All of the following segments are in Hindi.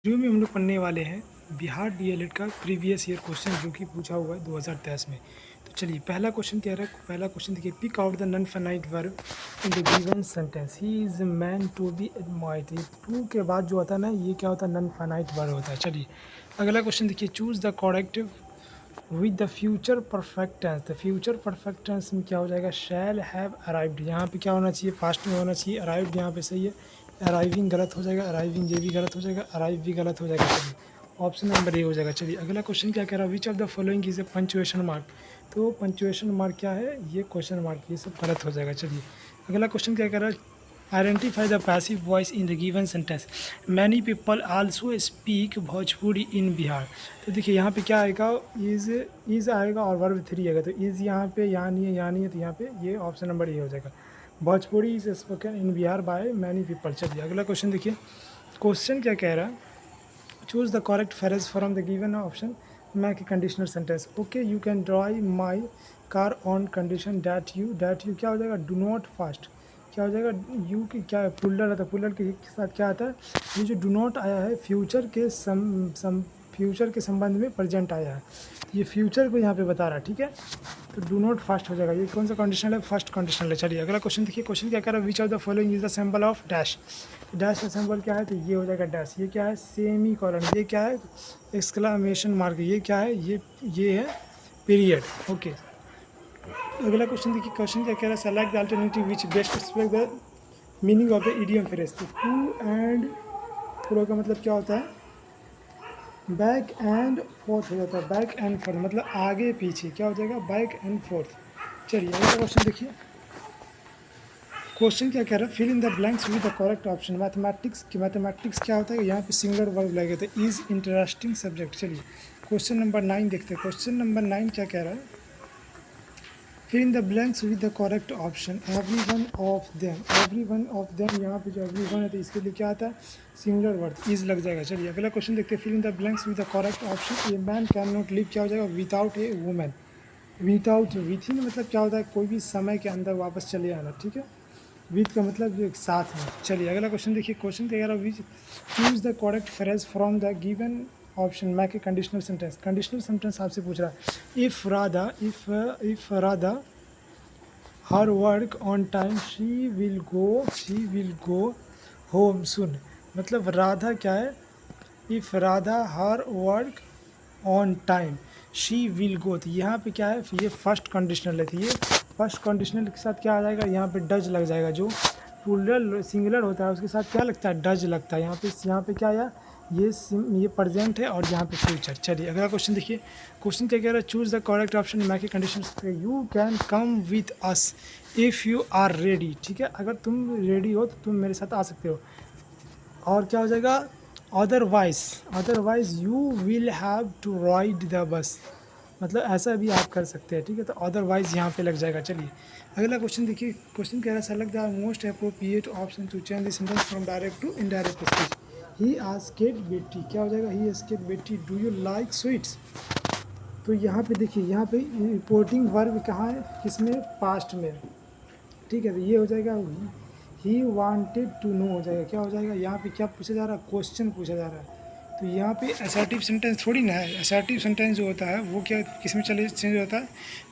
वीडियो में हम लोग पढ़ने वाले हैं बिहार डीएलएड का प्रीवियस ईयर क्वेश्चन जो कि पूछा हुआ है 2023 में। तो चलिए पहला क्वेश्चन क्या रहा है। पहला क्वेश्चन देखिए, pick out the non finite verb in the given sentence he is man to be admired. ये टू के बाद जो होता है ना, ये क्या होता है, नॉन फाइनाइट वर्ब होता है। चलिए अगला क्वेश्चन देखिए, choose the correct with the future perfect tense. The future perfect tense में क्या हो जाएगा, शैल हैव अराइव्ड। यहाँ पे क्या होना चाहिए, पास्ट में होना चाहिए। अराइव्ड यहाँ पे सही है, अराइविंग गलत हो जाएगा, अराइविंग ये भी गलत हो जाएगा, अराइव भी गलत हो जाएगा। चलिए ऑप्शन नंबर ए हो जाएगा। चलिए अगला क्वेश्चन क्या कह रहा है, which of the following is a punctuation mark. तो पंचुएशन मार्क क्या है, ये क्वेश्चन मार्क, ये सब गलत हो जाएगा। चलिए अगला क्वेश्चन क्या कह रहा है, identify the passive voice in the given sentence. Many people also speak Bhojpuri in Bihar. तो देखिए यहाँ पे क्या आएगा, इज़ आएगा और वर्ब थ्री आएगा। तो इज़ यहाँ पे, यहाँ नहीं है, यहाँ नहीं है, तो यहाँ पे ये ऑप्शन नंबर ए हो जाएगा। Bhojpuri is spoken in Bihar by many people. चलिए अगला क्वेश्चन देखिए, क्वेश्चन क्या कह रहा है, choose the correct phrase from the given option. Make conditional sentence, okay you can drive my car on condition that you क्या हो जाएगा, डू नॉट फास्ट। क्या हो जाएगा, यू की क्या है, पुलर आता है, पुलर के साथ क्या आता है, ये जो डू नॉट आया है फ्यूचर के फ्यूचर के संबंध में प्रेजेंट आया है, ये फ्यूचर को यहाँ पे बता रहा है, ठीक है। तो डू नॉट फास्ट हो जाएगा। ये कौन सा कंडीशनल है, फर्स्ट कंडीशनल है। चलिए अगला क्वेश्चन देखिए, क्वेश्चन क्या कर रहा है, which of the following is the symbol of dash. Dash का सिंबल क्या है, तो ये हो जाएगा डैश। ये क्या है, सेमी कॉलन। ये क्या है, एक्सक्लामेशन मार्क। ये क्या है, ये है पीरियड। ओके अगला क्वेश्चन देखिए, क्वेश्चन क्या कह रहा है, select the alternative which best express the meaning of the idiom phrase. तो टू एंड प्रो का मतलब क्या होता है, बैक एंड फोर्थ हो जाता है। बैक एंड फोर्थ मतलब आगे पीछे, क्या हो जाएगा, बैक एंड फोर्थ। चलिए अगला क्वेश्चन देखिए, क्वेश्चन क्या कह रहा है, fill in the blanks with the correct option. Mathematics क्या होता है, यहाँ पे सिंगुलर वर्ब लगेगा, तो इज इंटरेस्टिंग सब्जेक्ट। चलिए क्वेश्चन नंबर 9 देखते हैं। क्वेश्चन नंबर 9 क्या कह रहा है, fill in the blanks with the correct option. Every one of them, यहाँ पे जो एवरी वन है तो इसके लिए क्या आता है, सिंगुलर वर्ड, इज लग जाएगा। चलिए अगला क्वेश्चन देखते हैं, fill in the blanks with the correct option. A man can not live, क्या हो जाएगा, without a women. Without, within मतलब क्या होता है, कोई भी समय के अंदर वापस चले आना, ठीक है। विथ का मतलब जो एक साथ में। चलिए अगला क्वेश्चन देखिए, क्वेश्चन क्या कह रहा है, which choose the correct phrase from the given option. Make a conditional sentence. Conditional sentence आपसे पूछ रहा है, if Radha her work on time she will go home soon. मतलब राधा क्या है, if Radha her work on time she will go. तो यहाँ पे क्या है, ये फर्स्ट कंडीशनल है, तो ये फर्स्ट कंडीशनल के साथ क्या आ जाएगा, यहाँ पे डज लग जाएगा। जो प्लूरल सिंगुलर होता है उसके साथ क्या लगता है, डज लगता है। यहाँ पे क्या आया, ये प्रेजेंट है और यहाँ पे फ्यूचर। चलिए अगला क्वेश्चन देखिए, क्वेश्चन क्या कह रहा है, choose the correct option. Make a condition, you can come with us if you are ready. ठीक है, अगर तुम रेडी हो तो तुम मेरे साथ आ सकते हो। और क्या हो जाएगा, otherwise you will have to ride the bus. मतलब ऐसा भी आप कर सकते हैं, ठीक है। तो अदरवाइज यहाँ पे लग जाएगा। चलिए अगला क्वेश्चन देखिए, क्वेश्चन कह रहा है, select the most appropriate option to change the sentence from direct to indirect speech. He asked Betty, क्या हो जाएगा, he asked Betty do you like sweets. तो यहाँ पे देखिए, यहाँ पे रिपोर्टिंग वर्ब कहाँ है, किसमें, पास्ट में, ठीक है। तो ये हो जाएगा, ही वांटेड टू नो हो जाएगा। क्या हो जाएगा, यहाँ पे क्या पूछा जा रहा है, क्वेश्चन पूछा जा रहा है। तो यहाँ पे असर्टिव सेंटेंस थोड़ी ना है। असर्टिव सेंटेंस जो होता है वो क्या, किस में चले चेंज होता है,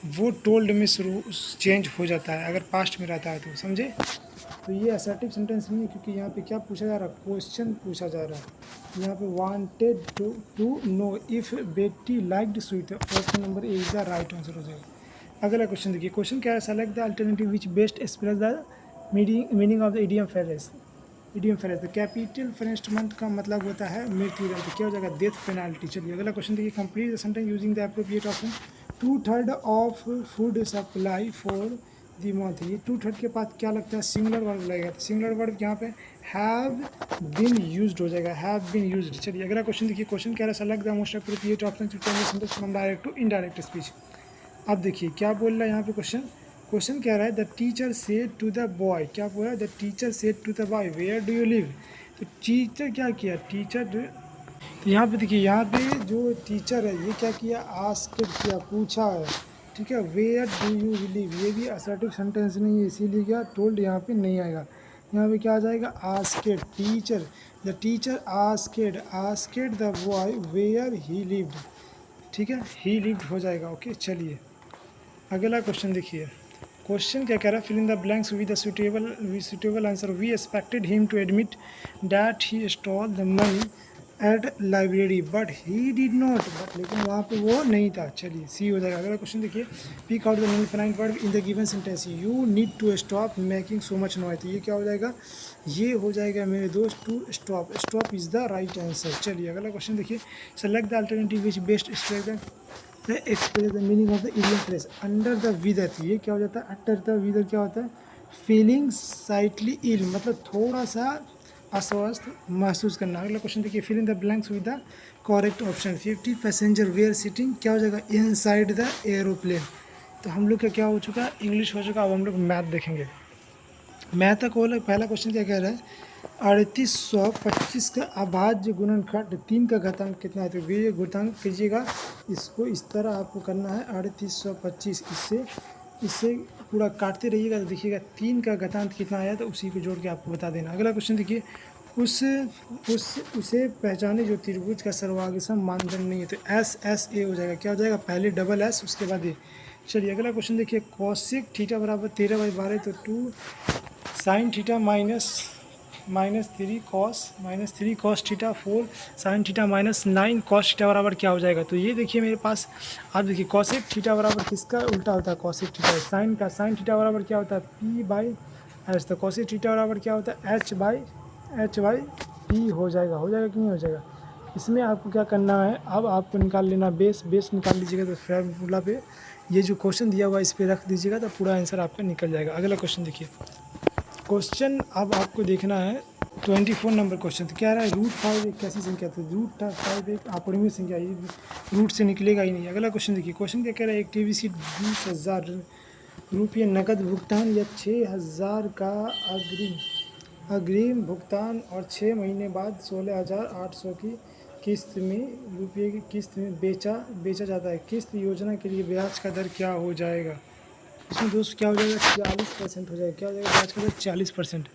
वो टोल्ड में शुरू चेंज हो जाता है अगर पास्ट में रहता है तो, समझे। तो ये असर्टिव सेंटेंस नहीं है, क्योंकि यहाँ पे क्या पूछा जा रहा है, क्वेश्चन पूछा जा रहा है। यहाँ पे वांटेड टू नो इफ़ बेटी liked sweet, option number A is the right answer हो जाएगा। अगला क्वेश्चन देखिए, क्वेश्चन क्या है, select the alternative which best express the meaning of the idiom phrase. Idiom phrase, the capital punishment का मतलब होता है मृत्यु दंड। क्या हो जाएगा, डेथ पेनाल्टी। चलिए अगला क्वेश्चन देखिए, complete the sentence using the appropriate option. 2/3 of food supply for the month. ये 2/3 के बाद क्या लगता है, सिंगुलर वर्ब लगेगा। तो सिंगुलर वर्ब यहाँ पे हैव बीन यूज्ड हो जाएगा, हैव बीन यूज्ड। चलिए अगला क्वेश्चन देखिए, क्वेश्चन कह रहा है, select the most appropriate option to change the sentence from direct to indirect speech. अब देखिए क्या बोल रहा है यहाँ पे क्वेश्चन कह रहा है, the teacher said to the boy. क्या बोला, the teacher said to the boy where do you live. तो टीचर क्या किया, तो यहाँ पे देखिए, यहाँ पे जो टीचर है ये क्या किया, आस्क्ड किया, पूछा है, ठीक है। वेयर डू यू लिव, ये भी असर्टिव सेंटेंस नहीं है, इसीलिए क्या टोल्ड यहाँ पे नहीं आएगा। यहाँ पे क्या आ जाएगा, asked teacher, the teacher asked the boy where he lived, ठीक है, ही लिव्ड हो जाएगा। ओके चलिए अगला क्वेश्चन देखिए। क्वेश्चन क्या कह रहा है, fill in the blanks with the suitable answer. We expected him to admit that he stole the money at library but he did not, but लेकिन वहाँ पे वो नहीं था। चलिए सी हो जाएगा। अगला क्वेश्चन देखिए, pick out the non defined word in the given sentence. You need to stop making so much noise. तो ये क्या हो जाएगा, ये हो जाएगा मेरे दोस्त to stop. Stop is the right answer. चलिए अगला क्वेश्चन देखिए, select the alternative which best express the meaning of the idiom phrase under the wither. ये क्या हो जाता है, अंडर द विदर क्या होता है, फीलिंग साइटली इल, मतलब थोड़ा सा अस्वस्थ महसूस करना। अगला क्वेश्चन देखिए, fill in the blanks with the correct option. 50 passenger were sitting, क्या हो जाएगा, इनसाइड द एरोप्लेन। तो हम लोग का क्या हो चुका है, इंग्लिश हो चुका। अब हम लोग मैथ देखेंगे। मैथ का पहला क्वेश्चन क्या कह रहा है, 3825 का अभाज्य गुणनखंड 3 का घातांक कितना है। तो ये गुणांक कीजिएगा, इसको इस तरह आपको करना है 3825, इससे पूरा काटते रहिएगा तो देखिएगा 3 का घातांक कितना आया, तो उसी को जोड़ के आपको बता देना। अगला क्वेश्चन देखिए, उसे पहचाने जो त्रिभुज का सर्वांगसम मानदंड नहीं है। तो SSA हो जाएगा, क्या हो जाएगा, पहले डबल S उसके बाद ए। चलिए अगला क्वेश्चन देखिए, कौशिक थीटा बराबर 13/12, तो 2 sine theta -3 cos theta 4 sine theta -9 cos theta बराबर क्या हो जाएगा। तो ये देखिए मेरे पास, आप देखिए कॉसेक थीटा बराबर किसका उल्टा होता है, कॉसेक थीटा साइन का। साइन थीटा बराबर क्या होता है, P/S। तो कॉसेक थीटा बराबर क्या होता है, H/P हो जाएगा। कि नहीं हो जाएगा। इसमें आपको क्या करना है, अब आपको निकाल लेना बेस निकाल लीजिएगा। तो फॉर्मूला पे ये जो क्वेश्चन दिया हुआ है इस पर रख दीजिएगा, तो पूरा आंसर आपका निकल जाएगा। अगला क्वेश्चन देखिए, क्वेश्चन अब आपको देखना है 24 नंबर क्वेश्चन। तो क्या रहा है, √5 एक कैसी संख्या। तो √5 एक अपरिमेय संख्या, ये रूट से निकलेगा ही नहीं। अगला क्वेश्चन देखिए, क्वेश्चन क्या कह रहा है, एक टीवीसी 20,000 रुपये नकद भुगतान या 6,000 का अग्रिम भुगतान और 6 महीने बाद 16,800 की किस्त में रुपये की किस्त में बेचा जाता है। किस्त योजना के लिए ब्याज का दर क्या हो जाएगा। इसमें दोस्त क्या हो जाएगा, 40% हो जाएगा। क्या हो जाएगा, ब्याज का दर 40%।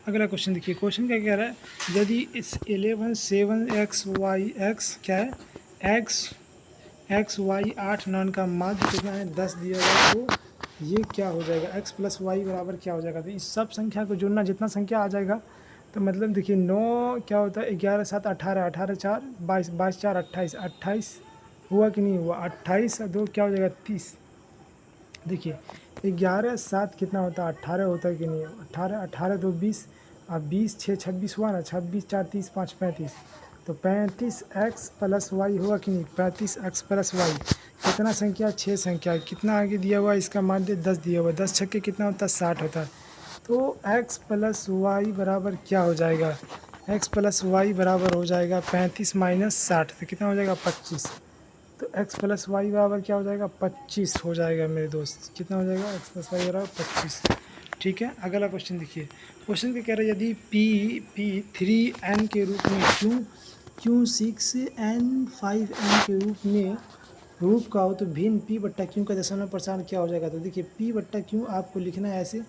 अगला क्वेश्चन देखिए, क्वेश्चन क्या कह रहा है, यदि इस 11 7 x क्या है, x y 8 9 का माध्य कितना है, 10 दिया गया। तो ये क्या हो जाएगा, x + y बराबर क्या हो जाएगा। तो इस सब संख्या को जोड़ना, जितना संख्या आ जाएगा, तो मतलब देखिए 9 क्या होता है, 11 7 18 18 4 22 22 4 28 28 हुआ कि नहीं हुआ, 28 और 2 क्या हो जाएगा, 30। देखिए 11 7 कितना होता है, 18 होता है कि नहीं, 18 18 2 20 और 20 6 26 हुआ ना, 26 4 30 5 35। तो 35x + y हुआ कि नहीं, 35x + y कितना संख्या, 6 संख्या। कितना आगे दिया हुआ है, इसका माध्य 10 दिया हुआ है, 10 छक्के कितना होता है, 60 होता है। तो x + y बराबर क्या हो जाएगा, x + y बराबर हो जाएगा 35 - 60, तो कितना हो जाएगा, 25। तो x + y बराबर क्या हो जाएगा, 25 हो जाएगा मेरे दोस्त। कितना हो जाएगा, x + y बराबर 25। ठीक है अगला क्वेश्चन देखिए, क्वेश्चन क्या कह रहा है, यदि p 3n के रूप में q 6n 5n के रूप का हो, तो भिन्न p/q का दशमलव प्रसारण क्या हो जाएगा। तो देखिए p/q आपको लिखना है ऐसे,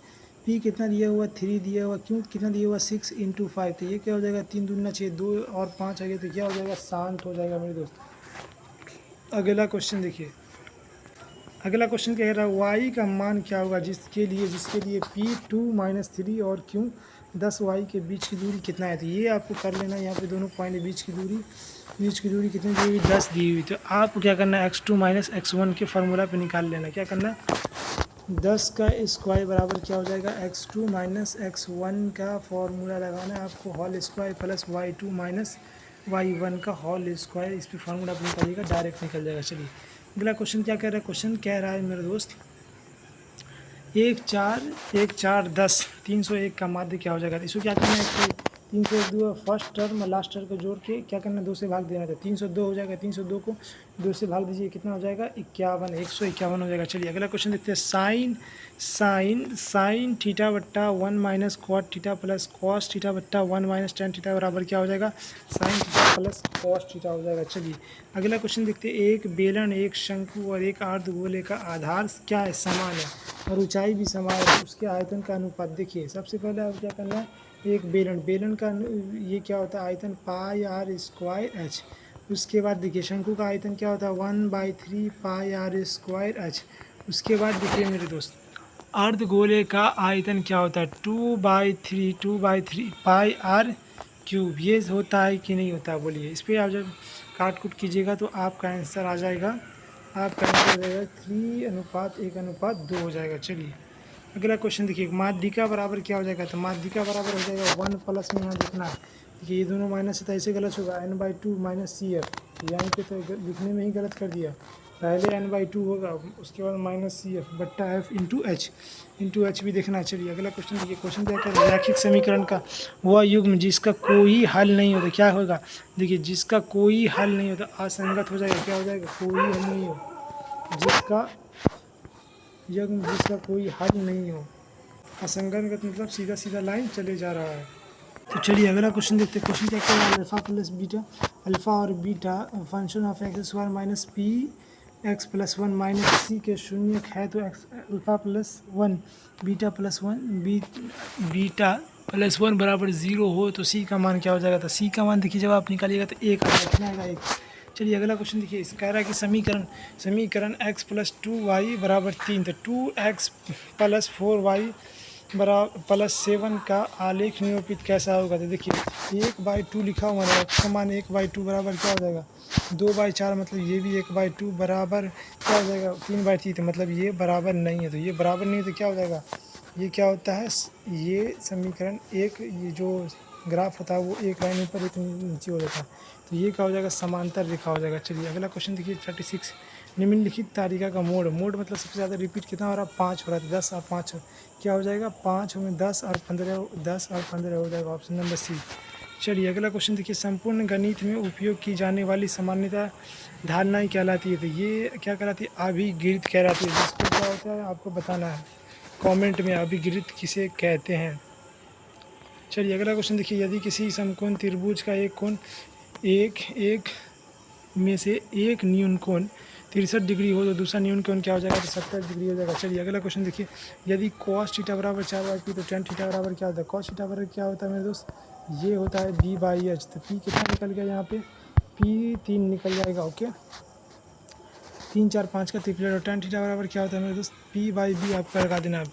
p कितना दिया हुआ, 3 दिया हुआ, q कितना दिया हुआ, 6 × 5। तो ये क्या हो जाएगा, 3 दूना 6, 2 और 5 आ गया, तो क्या हो जाएगा, शांत हो जाएगा मेरे दोस्त। अगला क्वेश्चन देखिए, अगला क्वेश्चन कह रहा है y का मान क्या होगा, जिसके लिए p 2 - 3 और q 10 y के बीच की दूरी कितना है। तो ये आपको कर लेना है, यहाँ पे दोनों पॉइंट बीच की दूरी कितनी दी हुई, 10 दी हुई। तो आपको क्या करना है, x2 - x1 के फार्मूला पे निकाल लेना। क्या करना है, 10 का स्क्वायर बराबर क्या हो जाएगा, x2 - x1 का फार्मूला लगाना है आपको, whole square plus y2 - y1 का होल स्क्वायर। इस पर फार्मूला पर निकालिएगा, डायरेक्ट निकल जाएगा। चलिए अगला क्वेश्चन क्या कह रहा है, क्वेश्चन कह रहा है मेरे दोस्त 1 4 10 301 का माध्य क्या हो जाएगा। इसको क्या करना है, 302 फर्स्ट टर्म और लास्ट टर्म को जोड़ के क्या करना, 2 से भाग देना था। 302 हो जाएगा, 302 को 2 से भाग दीजिए, कितना हो जाएगा 51, 151 हो जाएगा। चलिए अगला क्वेश्चन देखते हैं। साइन थीटा बट्टा 1 minus cot theta plus cos theta बट्टा 1 माइनस टेन थीटा बराबर क्या हो जाएगा, sine theta plus cos theta हो जाएगा। चलिए अगला क्वेश्चन देखते हैं। एक बेलन, एक शंकु और एक अर्धगोले का आधार क्या है, समान है और ऊंचाई भी समान है, तो उसके आयतन का अनुपात देखिए। सबसे पहले आप क्या करना है, एक बेलन का ये क्या होता है, आयतन पाई आर स्क्वायर एच। उसके बाद देखिए शंकु का आयतन क्या होता है, 1/3 पाई आर स्क्वायर एच। उसके बाद देखिए मेरे दोस्त, अर्धगोले का आयतन क्या होता है, 2/3 पाई आर क्यूब। ये होता है कि नहीं होता, बोलिए। इस पर आप जब काट कुट कीजिएगा तो आपका आंसर आ जाएगा, आपका आंसर हो जाएगा 3:1:2 हो जाएगा। चलिए अगला क्वेश्चन देखिए। माध्यिका बराबर क्या हो जाएगा, तो माध्यिका बराबर हो जाएगा 1 प्लस में यहाँ देखना है, देखिए ये दोनों माइनस है तो ऐसे गलत होगा, n/2 माइनस सी एफ। यहाँ पे तो लिखने में ही गलत कर दिया, पहले n/2 होगा, उसके बाद माइनस सी एफ बट्टा एफ इंटू एच भी देखना है। चलिए अगला क्वेश्चन देखिए। क्वेश्चन क्या है, रैखिक समीकरण का वह युग्म जिसका कोई हल नहीं होता क्या होगा, देखिए जिसका कोई हल नहीं होता असंगत हो जाएगा, क्या हो जाएगा, कोई हल नहीं हो, जिसका युग्म जिसका कोई हल नहीं हो। असंगत का मतलब सीधा सीधा लाइन चले जा रहा है। तो चलिए अगला क्वेश्चन देखते हैं। क्वेश्चन क्या कह रहा है, अल्फा प्लस बीटा, अल्फा और beta function of x square minus p x plus 1 minus c के शून्य है, तो x alpha plus 1 beta plus 1 beta plus 1 बराबर 0 हो तो सी का मान क्या हो जाएगा, तो सी का मान देखिए जब आप निकालिएगा तो 1 आएगा, कितना आएगा 1। चलिए अगला क्वेश्चन देखिए। इस कह रहा है कि समीकरण x प्लस 2y बराबर 3, तो 2x प्लस 4y बराबर प्लस 7 का आलेख निरूपित कैसा होगा, तो देखिए 1/2 लिखा हुआ है, x का मान 1/2 बराबर क्या हो जाएगा 2/4, मतलब ये भी 1/2 बराबर क्या हो जाएगा 3/3, तो मतलब ये बराबर नहीं है, तो ये बराबर नहीं है तो क्या हो जाएगा, ये क्या होता है, ये समीकरण एक, ये जो ग्राफ होता है वो एक लाइन ऊपर एक नीचे हो जाता है, तो ये क्या हो जाएगा, समांतर रेखा हो जाएगा। चलिए अगला क्वेश्चन देखिए 36। निम्नलिखित तालिका का मोड मतलब सबसे ज़्यादा रिपीट कितना हो रहा है, 5 हो रहा है, 10 और 5 क्या हो जाएगा, 5 में 10 और 15 हो जाएगा, ऑप्शन नंबर सी। चलिए अगला क्वेश्चन देखिए। संपूर्ण गणित में उपयोग की जाने वाली सामान्यतः धारणाएँ कहलाती है, तो ये क्या कहलाती है, अभिगिरित कहलाती है, जिसको क्या होता है आपको बताना है कमेंट में, अभिगिरित किसे कहते हैं। चलिए अगला क्वेश्चन देखिए। यदि किसी समकोण त्रिभुज का एक कोण एक में से एक न्यून कोण 63 डिग्री हो तो दूसरा न्यून कोण क्या हो जाएगा, तो 70 डिग्री हो जाएगा। चलिए अगला क्वेश्चन देखिए। यदि cos थीटा बराबर 4/p तो tan थीटा बराबर क्या होता है, cos थीटा बराबर क्या होता है मेरे दोस्त, ये होता है b/h, तो p कितना निकल गया यहाँ पे, p 3 निकल जाएगा। ओके 3 4 5 का ट्रिपलेट, और tan थीटा बराबर क्या होता है मेरे दोस्त, p/b आपका लगा देना आप,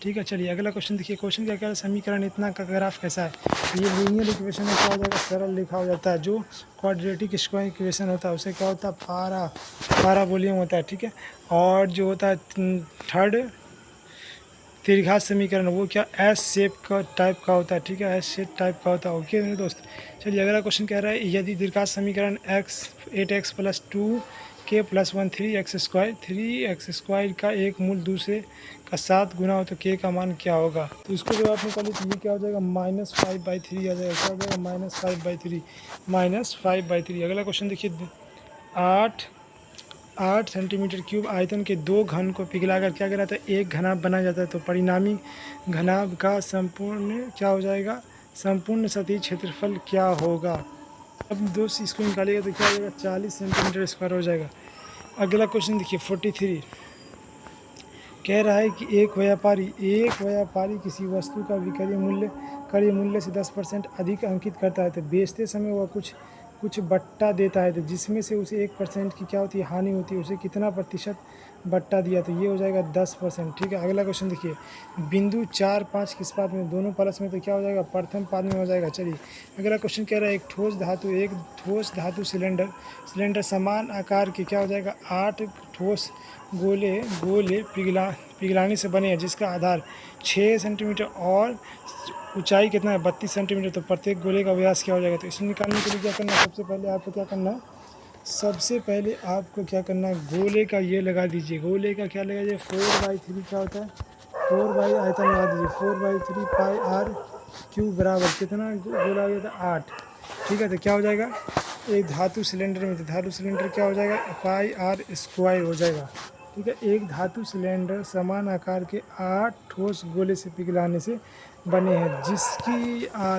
ठीक है। चलिए अगला क्वेश्चन देखिए। क्वेश्चन क्या क्या है, समीकरण इतना का ग्राफ कैसा है, ये लीनियर इक्वेशन में क्या हो जाएगा, सरल लिखा हो जाता है। जो क्वाड्रेटिक स्क्वायर इक्वेशन होता है उसे क्या होता है, पैराबोलियम होता है, ठीक है। और जो होता है थर्ड त्रिघात समीकरण वो क्या एस शेप का टाइप का होता है, ठीक है, एस शेप टाइप का होता है। ओके मेरे दोस्त। चलिए अगला क्वेश्चन कह रहा है, यदि त्रिघात समीकरण 8x plus 2 k plus 1 3x square का एक मूल दूसरे का 7 गुना हो तो k का मान क्या होगा, तो इसको जब आप निकालिए तो ये क्या हो जाएगा, -5/3 आ जाएगा, क्या हो जाएगा -5/3। अगला क्वेश्चन देखिए। 8 सेंटीमीटर क्यूब आयतन के 2 घन को पिघलाकर क्या कहलाता है, एक घनाभ बना जाता है, तो परिणामी घनाभ का संपूर्ण क्या हो जाएगा, संपूर्ण सतही क्षेत्रफल क्या होगा। अब दोस्त इसको निकालिएगा तो क्या हो जाएगा, 40 सेंटीमीटर स्क्वायर हो जाएगा। अगला क्वेश्चन देखिए 43। कह रहा है कि एक व्यापारी किसी वस्तु का क्रय मूल्य से 10% अधिक अंकित करता है, तो बेचते समय वह कुछ बट्टा देता है, तो जिसमें से उसे 1% की क्या होती है, हानि होती है, उसे कितना प्रतिशत बट्टा दिया, तो ये हो जाएगा 10%, ठीक है। अगला क्वेश्चन देखिए। बिंदु 4 5 किस पाद में, दोनों प्लस में, तो क्या हो जाएगा, प्रथम पाद में हो जाएगा। चलिए अगला क्वेश्चन कह रहा है, एक ठोस धातु सिलेंडर समान आकार के क्या हो जाएगा, 8 ठोस गोले पिघलाने से बने हैं, जिसका आधार 6 सेंटीमीटर और ऊंचाई कितना है, 32 सेंटीमीटर, तो प्रत्येक गोले का व्यास क्या हो जाएगा। तो इसे निकालने के लिए क्या करना है, सबसे पहले आपको क्या करना है, गोले का ये लगा दीजिए, गोले का क्या लगा दीजिए, 4/3 क्या होता है, 4 बाई आयतन लगा दीजिए, 4/3 पाई आर क्यू बराबर कितना बोला गया था 8। ठीक है, तो क्या हो जाएगा, एक धातु सिलेंडर में, तो धातु सिलेंडर क्या हो जाएगा, पाई आर स्क्वायर हो जाएगा। ठीक है, एक धातु सिलेंडर समान आकार के 8 ठोस गोले से पिघलाने से बने हैं,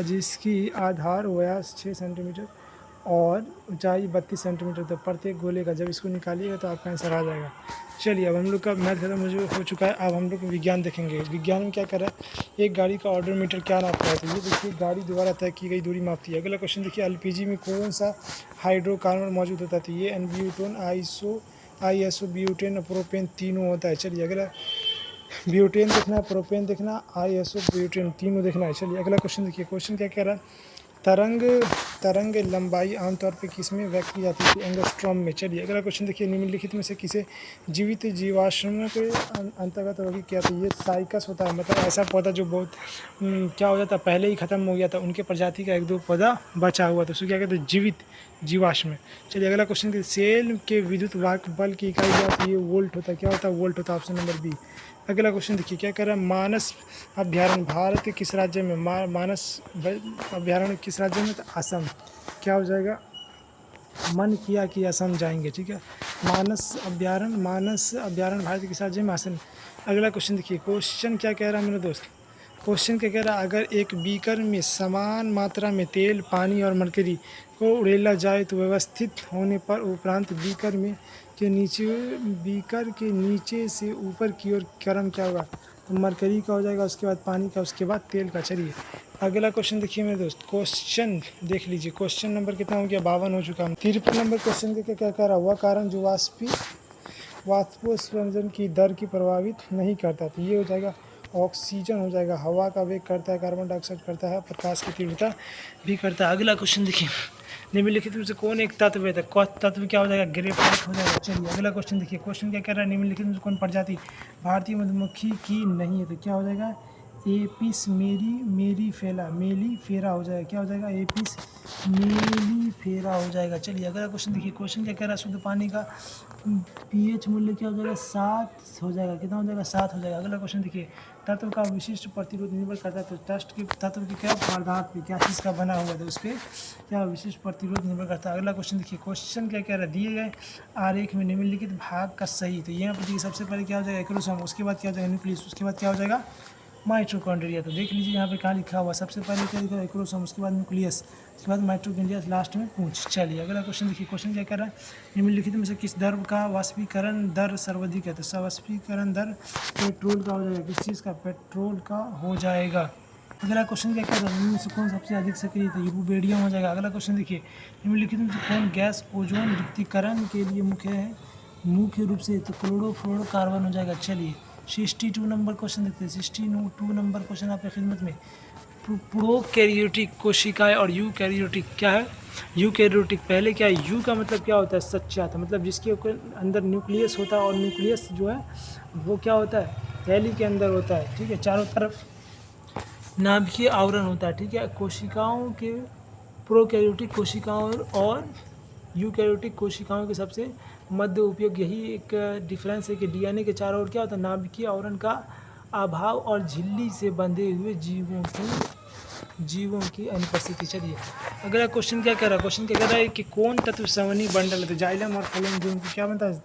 जिसकी आधार व्यास 6 सेंटीमीटर और ऊंचाई 32 सेंटीमीटर। तो प्रत्येक गोले का जब इसको निकालिएगा तो आपका आंसर आ जाएगा। चलिए, अब हम लोग का मैथ खत्म हो चुका है। अब हम लोग विज्ञान देखेंगे। विज्ञान में क्या कर रहा है, एक गाड़ी का ऑडोमीटर क्या नापता है, तो ये देखिए गाड़ी द्वारा तय की गई दूरी मापती है। अगला क्वेश्चन देखिए, एलपीजी में कौन सा हाइड्रोकार्बन मौजूद होता है, तो ये ब्यूटेन, आईएसओ, ब्यूटेन, प्रोपेन तीनों होता है। चलिए अगला, ब्यूटेन देखना है, प्रोपेन देखना, आईएसओ, ब्यूटेन तीनों देखना है। चलिए अगला क्वेश्चन देखिए, क्वेश्चन क्या कह रहा है, तरंग लंबाई आमतौर पे किस में व्यक्त की जाती है, एंगस्ट्रॉम में। चलिए अगला क्वेश्चन देखिए, निम्नलिखित में से किसे जीवित जीवाश्म के अंतर्गत वर्गीकृत किया था, ये साइकस होता है, मतलब ऐसा पौधा जो बहुत क्या हो जाता है, पहले ही खत्म हो गया था, उनके प्रजाति का 1-2 पौधा बचा हुआ था, उसको क्या कहते हैं, जीवित जीवाश्म। चलिए अगला क्वेश्चन देखिए, सेल के विद्युत वाहक बल की इकाई क्या होती है, वोल्ट होता है, क्या होता है, वोल्ट होता है, ऑप्शन नंबर बी। अगला क्वेश्चन देखिए, क्या कर रहा है, मानस अभ्यारण्य भारत के किस राज्य में, मानस अभ्यारण्य किस राज्य में, तो असम। क्या हो जाएगा, मन किया कि असम जाएंगे। ठीक है, मानस अभ्यारण्य भारत के किस राज्य में, असम। अगला क्वेश्चन देखिए, क्वेश्चन क्या कह रहा है मेरे दोस्त, क्वेश्चन क्या कह रहा है, अगर एक बीकर में समान मात्रा में तेल, पानी और मरकरी को उड़ेला जाए तो व्यवस्थित होने पर उपरांत बीकर के नीचे से ऊपर की ओर क्रम क्या होगा, तो मरकरी का हो जाएगा, उसके बाद पानी का, उसके बाद तेल का। चलिए अगला क्वेश्चन देखिए मेरे दोस्त, क्वेश्चन देख लीजिए, क्वेश्चन नंबर कितना हो गया, 52 हो चुका है। 53 नंबर क्वेश्चन के क्या कह रहा है, वह कारण जो वाष्पोत्सर्जन की दर की प्रभावित नहीं करता, तो ये हो जाएगा ऑक्सीजन हो जाएगा, हवा का वेग करता है, कार्बन डाइऑक्साइड करता है, प्रकाश की तीव्रता भी करता है। अगला क्वेश्चन देखिए, निम्नलिखित में से कौन एक तत्व है, तो तत्व क्या हो जाएगा, ग्रेफाइट हो जाएगा। चलिए अगला क्वेश्चन देखिए, क्वेश्चन क्या कह रहा है, निम्नलिखित में से कौन प्रजाति भारतीय मधुमक्खी की नहीं है, तो क्या हो जाएगा, एपिस मेलीफेरा हो जाएगा, क्या हो जाएगा, एपिस मेलीफेरा हो जाएगा। चलिए अगला क्वेश्चन देखिए, क्वेश्चन क्या कह रहा है, शुद्ध पानी का पीएच मूल्य क्या हो जाएगा, 7 हो जाएगा, कितना हो जाएगा, 7 हो जाएगा। अगला क्वेश्चन देखिए, तत्व का विशिष्ट प्रतिरोध निर्भर करता है, तो तत्व के क्या पदार्थ पे क्या चीज़ का बना हुआ है, तो उस पर क्या विशिष्ट प्रतिरोध निर्भर करता है। अगला क्वेश्चन देखिए, क्वेश्चन क्या कह रहा है, दिए गए आरेख में निम्नलिखित भाग का सही, तो यहाँ पर देखिए सबसे पहले क्या हो जाएगा, एक्रोसोम, उसके बाद क्या हो जाएगा, न्यूक्लियस, उसके बाद क्या हो जाएगा, माइटोकॉन्ड्रिया। तो देख लीजिए यहाँ पे क्या लिखा हुआ, सबसे पहले क्या लिखा है, एक्रोसोम, उसके बाद न्यूक्लियस, उसके बाद माइटोकॉन्ड्रिया, लास्ट में पूंछ। चलिए अगला क्वेश्चन देखिए, क्वेश्चन क्या कर रहा है, निम्नलिखित में से किस दर का वाष्पीकरण दर सर्वाधिक है, तो वाष्पीकरण दर पेट्रोल का हो जाएगा, किस चीज़ का, पेट्रोल का हो जाएगा। अगला क्वेश्चन क्या कर रहा है, निम्न से कौन सबसे अधिक सक्रिय है, तो रूबेडियम हो जाएगा। अगला क्वेश्चन देखिए, निम्नलिखित में से कौन गैस ओजोन रिक्तीकरण के लिए मुख्य रूप से, तो क्लोरोफ्लोरोकार्बन हो जाएगा। चलिए 62 नंबर क्वेश्चन देखते हैं, 62 नंबर क्वेश्चन आपकी खिदमत में, प्रोकैरियोटिक कोशिकाएं और यूकैरियोटिक क्या है, यूकैरियोटिक पहले क्या है, यू का मतलब क्या होता है, सच्चा था, मतलब जिसके अंदर न्यूक्लियस होता है, और न्यूक्लियस जो है वो क्या होता है, थैली के अंदर होता है। ठीक है, चारों तरफ नाभिकीय आवरण होता है। ठीक है, कोशिकाओं के प्रोकैरियोटिक कोशिकाओं और यूकैरियोटिक कोशिकाओं के सबसे मध्य उपयोग यही एक डिफरेंस है कि डीएनए के चारों ओर क्या होता है, नाभिकीय आवरण का अभाव और झिल्ली से बंधे हुए जीवों की अनुपस्थिति। चलिए अगला क्वेश्चन क्या कह रहा है, क्वेश्चन क्या कह रहा है कि कौन तत्व संवहनी बंडल है, तो जाइलम और फ्लोएम दोनों को क्या बनता है,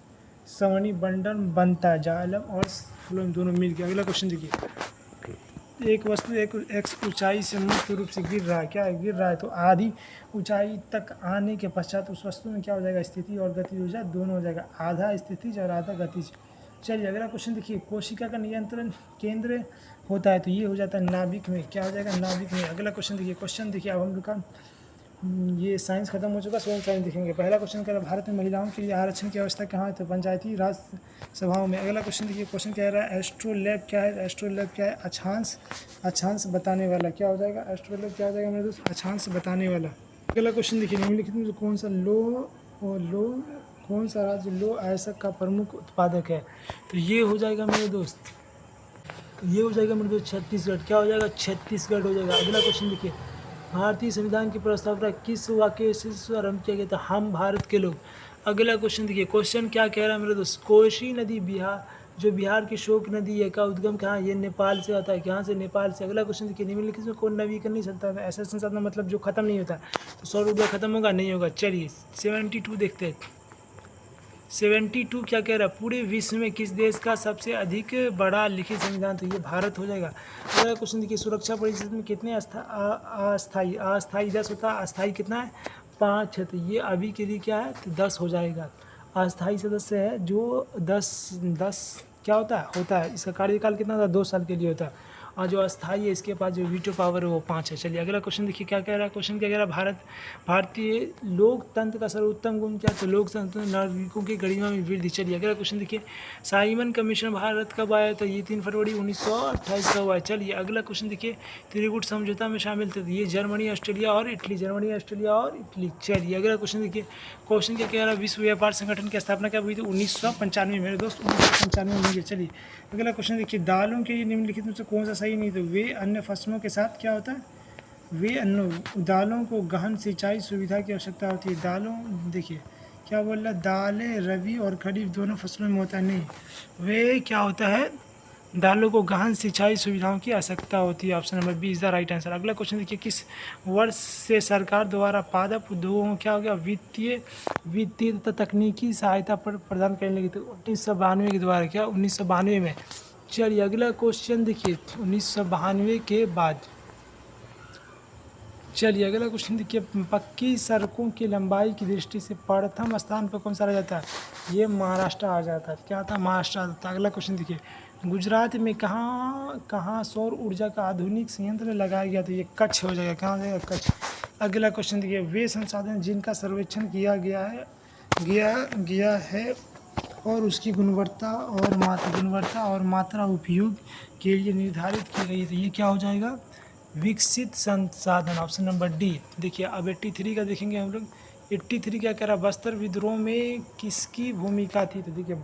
संवहनी बंडल बनता है, जाइलम और फ्लोएम दोनों मिलकर। अगला क्वेश्चन देखिए, एक वस्तु एक एक्स ऊंचाई से मुक्त रूप से गिर रहा है, क्या है, गिर रहा है, तो आधी ऊंचाई तक आने के पश्चात उस वस्तु में क्या हो जाएगा, स्थिति और गति ऊर्जा दोनों हो जाएगा, आधा स्थितिज और आधा गतिज। चलिए अगला क्वेश्चन देखिए, कोशिका का नियंत्रण केंद्र होता है, तो ये हो जाता है नाभिक में, क्या हो जाएगा, नाभिक में। अगला क्वेश्चन देखिए, क्वेश्चन देखिए, अब हम लोग का ये साइंस खत्म हो चुका, सोशल साइंस देखेंगे। पहला क्वेश्चन कह रहा है, भारत में महिलाओं के लिए आरक्षण की व्यवस्था कहाँ है, तो पंचायती राज सभाओं में। अगला क्वेश्चन देखिए, क्वेश्चन कह रहा है एस्ट्रोलैब क्या है, एस्ट्रोलैब क्या है, अक्षांश बताने वाला, क्या हो जाएगा, एस्ट्रोलैब क्या हो जाएगा मेरे दोस्त, अक्षांश बताने वाला। अगला क्वेश्चन देखिए, निम्नलिखित में कौन सा राज्य लौह अयस्क का प्रमुख उत्पादक है, तो ये हो जाएगा मेरे दोस्त, छत्तीसगढ़, क्या हो जाएगा, छत्तीसगढ़ हो जाएगा। अगला क्वेश्चन देखिए, भारतीय संविधान की प्रस्तावना किस वाक्य से आरंभ किया गया था, हम भारत के लोग। अगला क्वेश्चन देखिए, क्वेश्चन क्या कह रहा है मेरे दोस्त, कोसी नदी जो बिहार की शोक नदी है का उद्गम कहाँ, ये नेपाल से आता है। कहाँ से, नेपाल से। अगला क्वेश्चन देखिए, निम्नलिखित में कौन नवीकरण नहीं चलता है, ऐसा संसाधन मतलब जो खत्म नहीं होता, तो सौर ऊर्जा खत्म होगा, नहीं होगा। चलिए 72 देखते हैं। 72 क्या कह रहा है, पूरे विश्व में किस देश का सबसे अधिक बड़ा लिखित संविधान, तो ये भारत हो जाएगा। अगला क्वेश्चन देखिए, सुरक्षा परिषद में कितने अस्थाई, अस्थाई 10 होता है, अस्थाई कितना है 5 है, तो ये अभी के लिए क्या है, तो 10 हो जाएगा। अस्थाई सदस्य है जो 10 क्या होता है इसका कार्यकाल कितना होता है, 2 साल के लिए होता है। और जो अस्थाई है इसके पास जो वीटो पावर है वो 5 है। चलिए अगला क्वेश्चन देखिए क्या कह रहा है, क्वेश्चन क्या कह रहा है, भारतीय लोकतंत्र का सर्वोत्तम गुण क्या, तो लोकतंत्र नागरिकों की गरिमा में वृद्धि। चलिए अगला क्वेश्चन देखिए, साइमन कमीशन भारत कब आया, तो ये 3 फरवरी 1928 का हुआ है। चलिए अगला क्वेश्चन देखिए, त्रिकूट समझौता में शामिल थे, तो ये जर्मनी, ऑस्ट्रेलिया और इटली, जर्मनी, ऑस्ट्रेलिया और इटली। चलिए अगला क्वेश्चन देखिए, क्वेश्चन क्या कह रहा है, विश्व व्यापार संगठन की स्थापना कब हुई थी, 1995 मेरे दोस्त, 1995 में हुई है। चलिए अगला क्वेश्चन देखिए, दालों के निम्नलिखित में से कौन सा सही नहीं, तो वे अन्य फसलों के साथ क्या होता है, वे अन्य दालों को गहन सिंचाई सुविधा की आवश्यकता होती है। दालों देखिए क्या बोल रहा है, दालें रबी और खरीफ दोनों फसलों में होता है, नहीं, वे क्या होता है, दालों को गहन सिंचाई सुविधाओं की आवश्यकता होती है। Option number B is the right answer. अगला क्वेश्चन देखिए, किस वर्ष से सरकार द्वारा पादप उद्योगों को क्या हो गया, वित्तीय तथा तकनीकी सहायता पर प्रदान करने लगी, तो 1992 के द्वारा, क्या 1992 में। चलिए अगला क्वेश्चन देखिए, 1992 के बाद। चलिए अगला क्वेश्चन देखिए, पक्की सड़कों की लंबाई की दृष्टि से प्रथम स्थान पर कौन सा आ जाता है, ये महाराष्ट्र आ जाता है। क्या आता है, महाराष्ट्र आ जाता है। अगला क्वेश्चन देखिए, गुजरात में कहाँ सौर ऊर्जा का आधुनिक संयंत्र लगाया गया, तो ये कच्छ हो जाएगा। कहाँ हो जाएगा, कच्छ। अगला क्वेश्चन देखिए, वे संसाधन जिनका सर्वेक्षण किया गया है और उसकी गुणवत्ता और मात्रा उपयोग के लिए निर्धारित की गई है, तो ये क्या हो जाएगा, विकसित संसाधन। Option number D. देखिए अब 83 का देखेंगे हम लोग। 83 क्या कह रहा है, बस्तर विद्रोह में किसकी भूमिका थी, तो देखिए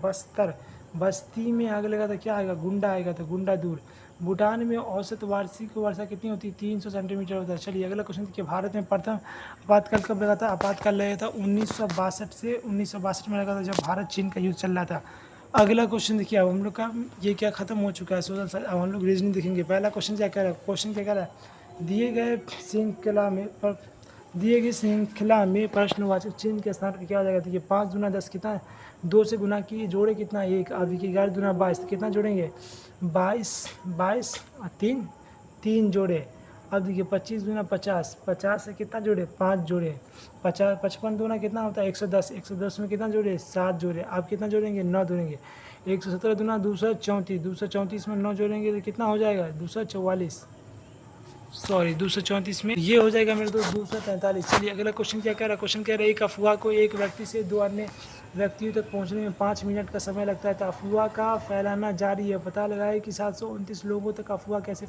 बस्ती में आग लगा तो क्या आएगा, गुंडा आएगा, तो गुंडा दूर। भूटान में औसत वार्षिक वर्षा कितनी होती है, 300 सेंटीमीटर होता है। चलिए अगला क्वेश्चन देखिए, भारत में प्रथम आपातकाल कब लगा था, आपातकाल लगा था 1962 से 1962 में लगा था, जब भारत चीन का युद्ध चल रहा था। अगला क्वेश्चन देखिए, अब हम लोग का ये क्या खत्म हो चुका है सोशल साइंस, अब हम लोग रीजनिंग देखेंगे। पहला क्वेश्चन क्या कह रहा है, क्वेश्चन क्या कह रहा है, दिए गए श्रृंखला में प्रश्नवाचक चिन्ह के स्थान पर क्या हो जाएगा, देखिए 5 दूना 10 कितना है, 2 से गुना किए, जोड़े कितना है 1, अब देखिए 11 दूना 22, कितना जोड़ेंगे 22 और 3 जोड़े। अब देखिए 25 दूना 50, 50 से कितना जोड़े 5 जोड़े, 55 दूना कितना होता है 110, 110 में कितना जोड़े 7 जोड़े। आप कितना जोड़ेंगे 9 जोड़ेंगे। 117 दूना 234, 234 में 9 जोड़ेंगे तो कितना हो जाएगा 244, सॉरी 234 में ये हो जाएगा मेरे दोस्त 243। चलिए अगला क्वेश्चन क्या कह रहा है, क्वेश्चन कह रहा है एक अफवाह को एक व्यक्ति से 2 अन्य व्यक्तियों तक पहुंचने में 5 मिनट का समय लगता है, तो अफवाह का फैलाना जारी है, पता लगाए कि 729 लोगों तक अफवाह कैसे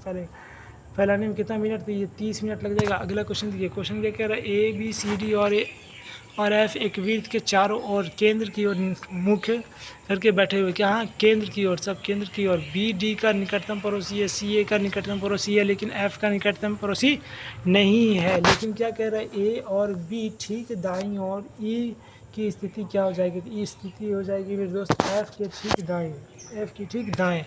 फैलाने में कितना मिनट, तो ये 30 मिनट लग जाएगा। अगला क्वेश्चन देखिए, क्वेश्चन क्या कह रहा है, ए बी सी डी और एफ एक वृत्त के चारों ओर केंद्र की ओर मुख्य करके बैठे हुए, क्या हाँ केंद्र की ओर, सब केंद्र की ओर। बी डी का निकटतम पड़ोसी है, सी ए का निकटतम पड़ोसी है, लेकिन एफ का निकटतम पड़ोसी नहीं है। लेकिन क्या कह रहा है, ए और बी ठीक दाईं और ई की स्थिति क्या हो जाएगी, तो ई स्थिति हो जाएगी मेरे दोस्त एफ के ठीक दाएँ, एफ की ठीक दाएँ।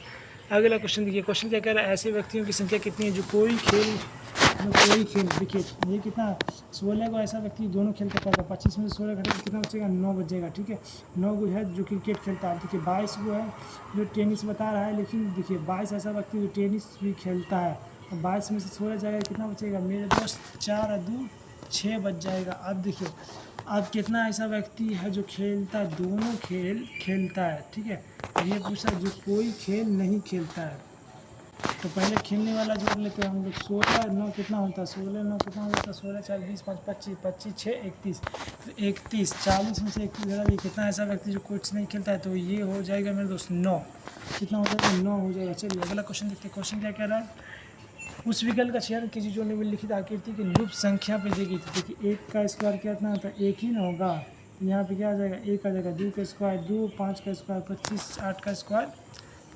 अगला क्वेश्चन देखिए, क्वेश्चन क्या कह रहा है, ऐसे व्यक्तियों की संख्या कितनी है जो कोई खेल देखिए ये कितना 16 को ऐसा व्यक्ति दोनों खेल करता है, 25 में से 16 घटे कितना बचेगा 9 बचेगा, ठीक है। 9 को है जो क्रिकेट खेलता है, देखिए 22 को है जो टेनिस बता रहा है, लेकिन देखिए 22 ऐसा व्यक्ति जो टेनिस भी खेलता है, तो 22 में से 16 जाएगा कितना बचेगा मेरे दोस्त 4 और 2 6 बच जाएगा। अब देखिए अब कितना ऐसा व्यक्ति है जो खेलता है, दोनों खेल खेलता है, ठीक है। ये पूछा जो कोई खेल नहीं खेलता है, तो पहले खेलने वाला जोड़ लेते हैं हम लोग। 16 9 कितना होता है, 16 9 कितना होता है, 16 4 20 5 25 25 6 31, तो 31 40 में से 31 जरा भी कितना ऐसा व्यक्ति जो कुछ नहीं खेलता है, तो ये हो जाएगा मेरे दोस्त 9, कितना हो जाएगा 9 हो जाएगा। चलिए अगला क्वेश्चन देखते हैं, क्वेश्चन क्या कह रहा है, उस विकल्प का चयन कीजिए जो निम्नलिखित आकृति की लुप्त संख्या पे दी गई थी। देखिए 1 का स्क्वायर कितना होता है 1 ही ना होगा, तो यहाँ पे क्या आ जाएगा 1 आ जाएगा, 2 का स्क्वायर 2, 5 का स्क्वायर 25, 8 का स्क्वायर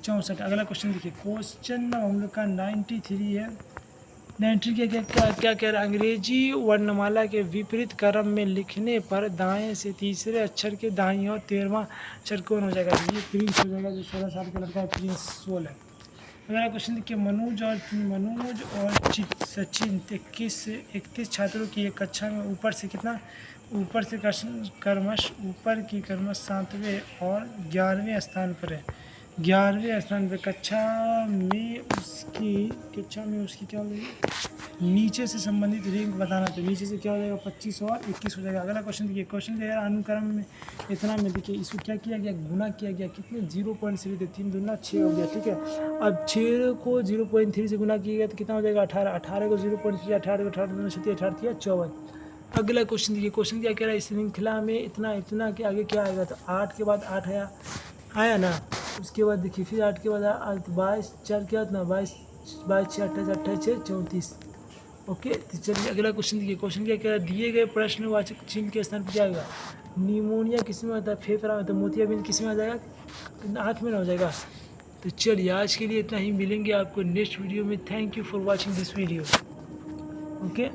64। अगला क्वेश्चन देखिए, क्वेश्चन हम लोग का 93 है, एंट्री क्या कह रहा है, अंग्रेजी वर्णमाला के विपरीत क्रम में लिखने पर दाएं से तीसरे अक्षर के दाईं और 13वां अक्षर कौन हो जाएगा? ये प्रिंस हो जाएगा, जो 16 साल का लड़का है, प्रिंस सोल है। अगला क्वेश्चन देखिए, मनोज और सचिन 31 छात्रों की एक कक्षा में ऊपर से ऊपर की क्रमश 7वें और 11वें स्थान पर है। 11वें स्थान पर कक्षा में उसकी क्या होगी, नीचे से संबंधित रैंक बताना। तो नीचे से क्या हो जाएगा, 25 और 21 हो जाएगा। अगला क्वेश्चन देखिए, क्वेश्चन दे रहा अनुक्रम में इतना में देखिए, इसको क्या किया गया, गुना किया गया, कितने 0.3 थे, 3 दूना 6 हो गया, ठीक है। अब 6 को 0.3 से गुना किया गया तो कितना हो जाएगा, 18। 18 को 0.3, 18 को 18 दूना 36, 18 किया 54। अगला क्वेश्चन देखिए, क्वेश्चन क्या कह रहा है, श्रृंखला में इतना के आगे क्या आएगा, तो 8 के बाद 8 आया ना। उसके बाद देखिए फिर 8 के बाद 22, 4 क्या होता है, 22, 6 28, 28 6 34। ओके, तो चलिए अगला क्वेश्चन देखिए, क्वेश्चन क्या कह रहा है, दिए गए प्रश्नवाचक चिन्ह के स्थान पर क्या आएगा, निमोनिया किस में आता है, फेफड़ा में, तो मोतियाबिंद किस में आ जाएगा, आँख में ना हो जाएगा। तो चलिए आज के लिए इतना ही, मिलेंगे आपको नेक्स्ट वीडियो में। Thank you for watching this video. Okay.